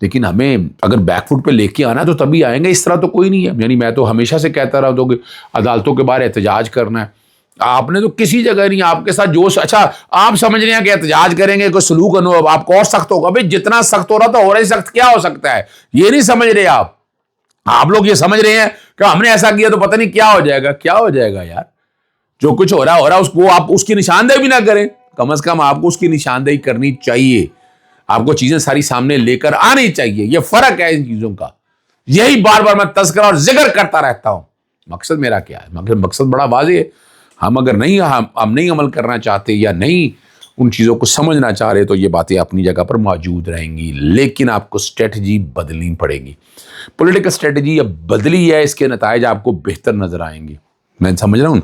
لیکن ہمیں اگر بیک فٹ پہ لے کے آنا ہے تو تبھی آئیں گے، اس طرح تو کوئی نہیں ہے. یعنی میں تو ہمیشہ سے کہتا رہا ہوں کہ عدالتوں کے باہر احتجاج کرنا ہے. آپ نے تو کسی جگہ نہیں، آپ کے ساتھ جو اچھا آپ سمجھ رہے ہیں کہ احتجاج کریں گے کوئی سلوک آپ کو اور سخت ہوگا. بھائی جتنا سخت ہو رہا تھا اور ہی سخت کیا ہو سکتا ہے، یہ نہیں سمجھ رہے آپ لوگ یہ سمجھ رہے ہیں کہ ہم نے ایسا کیا تو پتہ نہیں کیا ہو جائے گا. کیا ہو جائے گا یار، جو کچھ ہو رہا اس کو آپ اس کی نشاندہی بھی نہ کریں. کم از کم آپ کو اس کی نشاندہی کرنی چاہیے، آپ کو چیزیں ساری سامنے لے کر آنی چاہیے. یہ فرق ہے ان چیزوں کا، یہی بار بار میں تذکرہ اور ذکر کرتا رہتا ہوں. مقصد میرا کیا ہے؟ مقصد بڑا واضح ہے. ہم اگر ہم نہیں عمل کرنا چاہتے یا نہیں ان چیزوں کو سمجھنا چاہ رہے تو یہ باتیں اپنی جگہ پر موجود رہیں گی، لیکن آپ کو اسٹریٹجی بدلنی پڑے گی. پولیٹیکل اسٹریٹجی اب بدلی ہے، اس کے نتائج آپ کو بہتر نظر آئیں گے. میں سمجھ رہا ہوں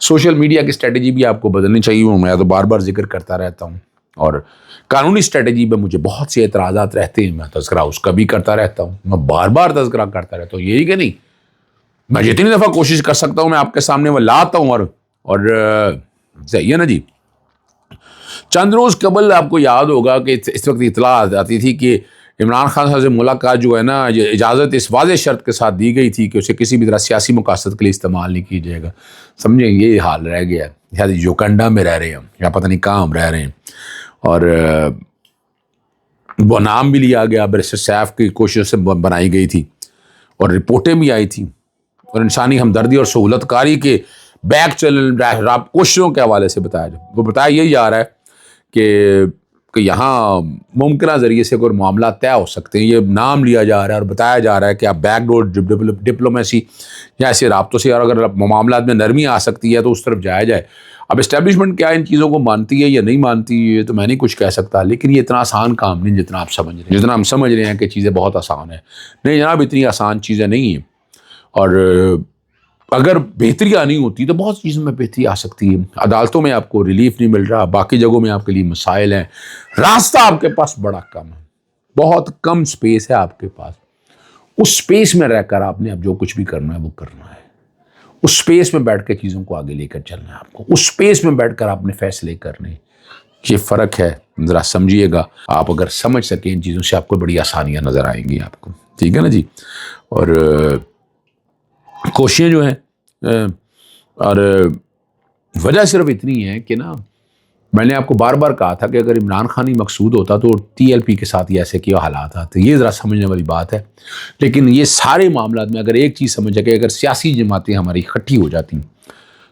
سوشل میڈیا کی اسٹریٹجی بھی آپ کو بدلنی چاہیے. میں تو بار بار ذکر کرتا رہتا ہوں. اور قانونی اسٹریٹجی پہ مجھے بہت سے اعتراضات رہتے ہیں، میں تذکرہ اس کا بھی کرتا رہتا ہوں. میں بار بار تذکرہ کرتا رہتا ہوں، یہی کہ نہیں میں جتنی دفعہ کوشش کر سکتا ہوں میں آپ کے سامنے وہ لاتا ہوں. اور صحیح ہے نا جی. چند روز قبل آپ کو یاد ہوگا کہ اس وقت اطلاع آتی تھی کہ عمران خان صاحب سے ملاقات جو ہے نا، اجازت اس واضح شرط کے ساتھ دی گئی تھی کہ اسے کسی بھی طرح سیاسی مقاصد کے لیے استعمال نہیں کیا جائے گا. سمجھیں یہ حال رہ گیا ہے. شاید یوکنڈا میں رہ رہے ہیں یا پتہ نہیں کہاں ہم رہ رہے ہیں. اور وہ نام بھی لیا گیا، بیرسٹر سیف کی کوششوں سے بنائی گئی تھی اور رپورٹیں بھی آئی تھیں اور انسانی ہمدردی اور سہولت کاری کے بیک چینل کوششوں کے حوالے سے بتایا یہی جا رہا ہے کہ یہاں ممکنہ ذریعے سے کوئی معاملات طے ہو سکتے ہیں. یہ نام لیا جا رہا ہے اور بتایا جا رہا ہے کہ آپ بیک ڈور ڈپلومیسی یا ایسے رابطوں سے، اور اگر معاملات میں نرمی آ سکتی ہے تو اس طرف جایا جائے. اب اسٹیبلشمنٹ کیا ان چیزوں کو مانتی ہے یا نہیں مانتی ہے تو میں نہیں کچھ کہہ سکتا، لیکن یہ اتنا آسان کام نہیں جتنا آپ سمجھ رہے ہیں. جتنا ہم سمجھ رہے ہیں کہ چیزیں بہت آسان ہیں، نہیں جناب اتنی آسان چیزیں نہیں ہیں. اور اگر بہتری آنی ہوتی تو بہت چیزوں میں بہتری آ سکتی ہے. عدالتوں میں آپ کو ریلیف نہیں مل رہا، باقی جگہوں میں آپ کے لیے مسائل ہیں، راستہ آپ کے پاس بڑا کم ہے، بہت کم سپیس ہے آپ کے پاس. اس سپیس میں رہ کر آپ نے اب جو کچھ بھی کرنا ہے وہ کرنا ہے. اس سپیس میں بیٹھ کے چیزوں کو آگے لے کر چلنا ہے آپ کو. اس سپیس میں بیٹھ کر آپ نے فیصلے کرنے. یہ فرق ہے، ذرا سمجھیے گا. آپ اگر سمجھ سکیں ان چیزوں سے آپ کو بڑی آسانیاں نظر آئیں گی آپ کو. ٹھیک ہے نا جی. اور کوششیں جو ہیں اور وجہ صرف اتنی ہے کہ نا میں نے آپ کو بار بار کہا تھا کہ اگر عمران خان ہی مقصود ہوتا تو ٹی ایل پی کے ساتھ ہی ایسے کیا حالات آتے. یہ ذرا سمجھنے والی بات ہے. لیکن یہ سارے معاملات میں اگر ایک چیز سمجھا کہ اگر سیاسی جماعتیں ہماری اکٹھی ہو جاتی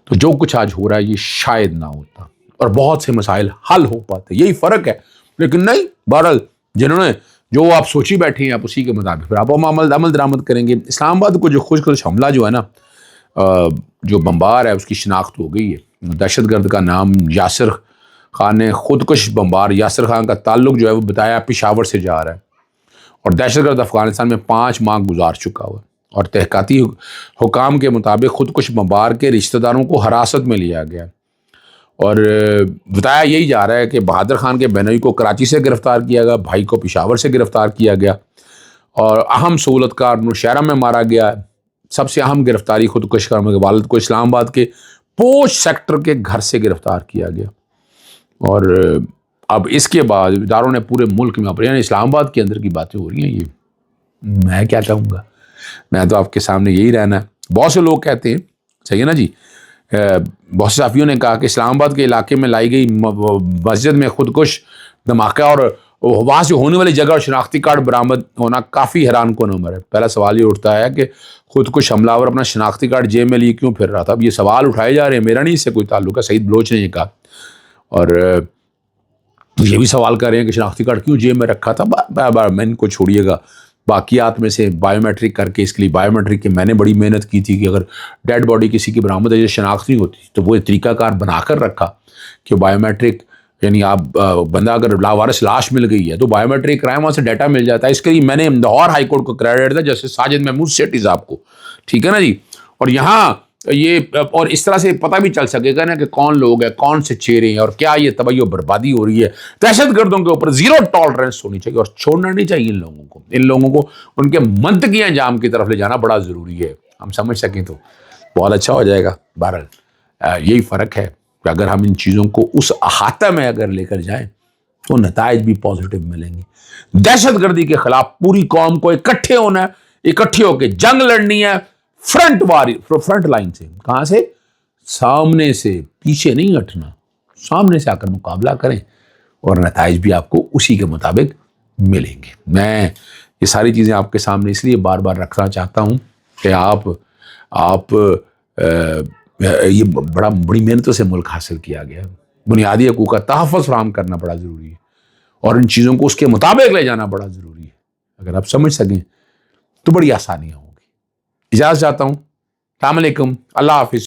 تو جو کچھ آج ہو رہا ہے یہ شاید نہ ہوتا اور بہت سے مسائل حل ہو پاتے. یہی فرق ہے. لیکن نہیں، بہرحال جنہوں نے جو آپ سوچی بیٹھے ہیں آپ اسی کے مطابق پھر آپ عمل درآمد کریں گے. اسلام آباد کو جو خوش حملہ جو ہے نا، جو بمبار ہے اس کی شناخت ہو گئی ہے. دہشت گرد کا نام یاسر خان نے، خودکش بمبار یاسر خان کا تعلق جو ہے وہ بتایا پشاور سے جا رہا ہے اور دہشت گرد افغانستان میں 5 ماہ گزار چکا ہوا ہے. اور تحقیقاتی حکام کے مطابق خودکش بمبار کے رشتہ داروں کو حراست میں لیا گیا اور بتایا یہی جا رہا ہے کہ بہادر خان کے بہنوئی کو کراچی سے گرفتار کیا گیا، بھائی کو پشاور سے گرفتار کیا گیا اور اہم سہولت کار نوشہرہ میں مارا گیا. سب سے اہم گرفتاری خودکش کے والد کو اسلام آباد کے پوش سیکٹر کے گھر سے گرفتار کیا گیا. اور اب اس کے بعد اداروں نے پورے ملک میں یعنی اسلام آباد کے اندر کی باتیں ہو رہی ہیں. یہ میں کیا کہوں گا، میں تو آپ کے سامنے یہی رہنا ہے. بہت سے لوگ کہتے ہیں، صحیح ہے نا جی، بہت سے صحافیوں نے کہا کہ اسلام آباد کے علاقے میں لائی گئی مسجد میں خودکش دھماکہ اور وہاں سے ہونے والی جگہ اور شناختی کارڈ برآمد ہونا کافی حیران کن عمر ہے. پہلا سوال یہ اٹھتا ہے کہ خودکش حملہ آور اپنا شناختی کارڈ جیب میں لیے کیوں پھر رہا تھا. اب یہ سوال اٹھائے جا رہے ہیں، میرا نہیں اس سے کوئی تعلق ہے، سعید بلوچ نے یہ کہا. اور یہ بھی سوال کر رہے ہیں کہ شناختی کارڈ کیوں جیب میں رکھا تھا. میں ان کو چھوڑیے گا، باقیات میں سے بائیو میٹرک کر کے، اس کے لیے بائیو میٹرک کی میں نے بڑی محنت کی تھی کہ اگر ڈیڈ باڈی کسی کی برآمد شناخت نہیں ہوتی تو وہ طریقہ کار بنا کر رکھا کہ بائیو میٹرک، یعنی آپ بندہ اگر لاوارث لاش مل گئی ہے تو بائیو میٹرک کرائے، وہاں سے ڈیٹا مل جاتا ہے. اس کے لیے میں نے لاہور ہائی کورٹ کو کریڈٹ تھا جیسے ساجد محمود سیٹھی صاحب کو. ٹھیک ہے نا جی. اور یہاں یہ اور اس طرح سے پتہ بھی چل سکے گا نا کہ کون لوگ ہیں، کون سے چہرے ہیں اور کیا یہ تباہی و بربادی ہو رہی ہے. دہشت گردوں کے اوپر زیرو ٹالرنس ہونی چاہیے اور چھوڑنا نہیں چاہیے. ان لوگوں کو ان کے منطقی انجام کی طرف لے جانا بڑا ضروری ہے. ہم سمجھ سکیں تو بہت اچھا ہو جائے گا. بہرحال یہی فرق ہے کہ اگر ہم ان چیزوں کو اس احاطہ میں اگر لے کر جائیں تو نتائج بھی پازیٹو ملیں گے۔ دہشت گردی کے خلاف پوری قوم کو اکٹھے ہونا ہے، اکٹھے ہو کے جنگ لڑنی ہے، فرنٹ لائن سے۔ کہاں سے؟ سامنے سے، پیچھے نہیں ہٹنا، سامنے سے آ کر مقابلہ کریں اور نتائج بھی آپ کو اسی کے مطابق ملیں گے۔ میں یہ ساری چیزیں آپ کے سامنے اس لیے بار بار رکھنا چاہتا ہوں کہ آپ یہ بڑی محنتوں سے ملک حاصل کیا گیا، بنیادی حقوق کا تحفظ فراہم کرنا بڑا ضروری ہے اور ان چیزوں کو اس کے مطابق لے جانا بڑا ضروری ہے۔ اگر آپ سمجھ سکیں تو بڑی آسانیاں ہوں گی۔ اجازت چاہتا ہوں، السلام علیکم، اللہ حافظ۔